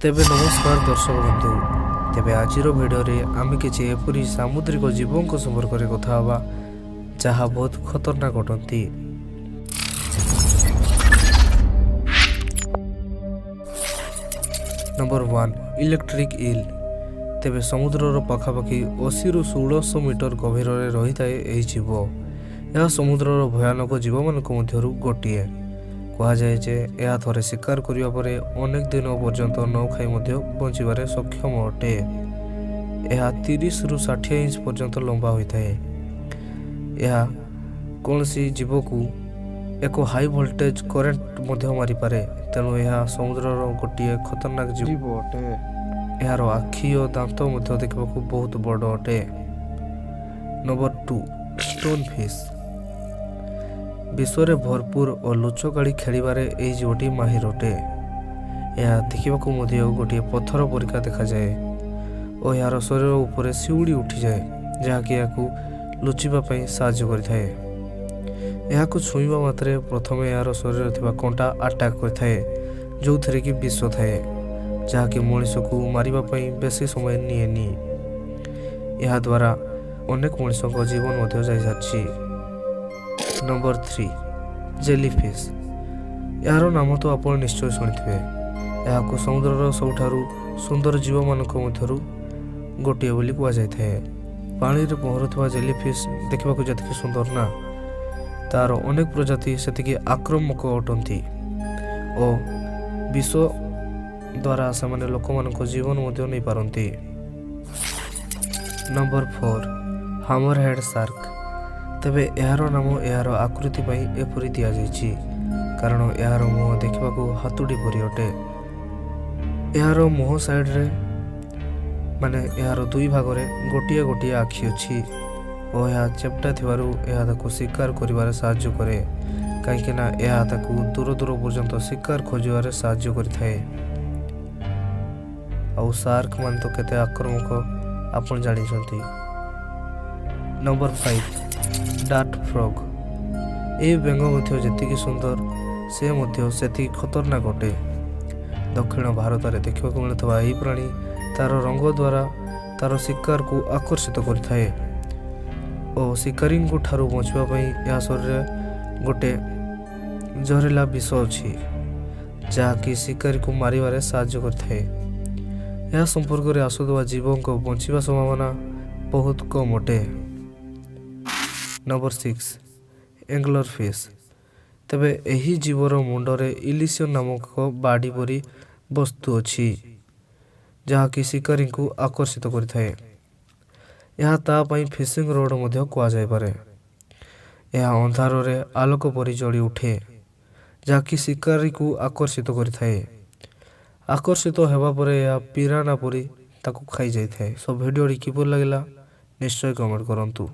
तेबे नमस्कार दर्शक बंधु। तेबे आजिर भिडियो रे आमे किछि एपरि सामुद्रिक जीवों संपर्क में कथा हवा जहा बहुत खतरनाक अटंती। Number 1 electric eel. तेबे समुद्रर पाखापाखि 80 रु 1600 मीटर गभीर रही थाए एही जीव। यह समुद्रर भयानक जीव मानक मध्यरु गोटिए। कहुए जे यह थरे शिकार करिया परे अनेक दिन पर्यंत न खाई मध्य बंचिबारे सक्षम अटे। यह 30 रु 60 इंच पर्यंत लंबा होइथाए। यह कौनसी जीव को एक हाई वोल्टेज करेंट मध्य मारी पारे। तेणु यह समुद्रर गोटे खतरनाक जीव अटे। यार आखि और दांत मध्य देखा बहुत बड़ अटे। Number 2 stone fish. विश्व में भरपूर और लुचकाड़ी खेलिबारे एही जीवटी माहिर अटे। यह देखा गोटे पत्थर परिका देखा जाए और यार शरीर उपरे शिउड़ी उठी जाए जहाँकि या लुचिबाई साहाय्य करिथाए। यह छुईबा मात्रे प्रथम यार शरीर थिबा कंटा अटैक करिथाए जो थरे कि विष थाए जहाँकि मनीष को मारिबाई बेसी समय निएनी। यह द्वारा अनेक मनीषों जीवन मध्य जाई सारिछि। Number 3 jellyfish. यार नाम तो आप निश्चय शुणिथिबे। यह समुद्रर सबुठारु सुंदर जीव मानक मध्यरु गोटे बोली कुआ जाय थाए। पानी रे पहरुथवा जेलीफिश देखिबाकू जतिके सुंदर ना तार अनेक प्रजाति सेतिके आक्रामक अटंती और विष द्वारा से लोक मानक जीवन मध्य नहीं पारंती। Number 4 hammerhead shark. तेबे यार नाम यार आकृति एपरि दि जाइछि कारण यार मुह देखा हाथुड़ी परि अटे। यार मुह साइड रे माने यार दुई भाग रे गोटिए गोटिए आखि अछि और यह चेप्टा थिबारु यह ताकू शिकार करिबारे साहाय्य करे कहीं ना यह ताकू दूर दूर पर्यंत शिकार खोजिबारे साहाय्य करिथाए। आउ शार्क मान तो केते आक्रामक आपण जानिछंती। Number 5 dart frog. ए बेंग मध्य जेतिकी सुंदर से मध्य सेति खतरनाक अटे। दक्षिण भारत में देखा मिलुवा यह प्राणी तार रंग द्वारा तार शिकार को आकर्षित करिथाए और शिकारी ठारू बचापी यह शरीर गोटे जहरीला विष अच्छी जहाँकि शिकारी को मारिबारे साहाय्य करिथाए। यह संपर्क में आसुवा जीवों को बंचिबा संभावना बहुत कम अटे। Number 6 angler fish. तेबे एही जीवर मुंडरे इलिसियन नामक बाड़ी परी वस्तु अछि जहाँकि शिकारी को आकर्षित करिथाए। यह तापाई फिशिंग रोड मध्य कुआ जाय पारे। यह अंधार रे आलोक परी जड़ी उठे जहाँकि शिकारी को आकर्षित करिथाए। आकर्षित हेबा परे यह पिराना परी ताकू खाई जाय थाए। सो वीडियो किपर लगला निश्चय कमेंट करंतु।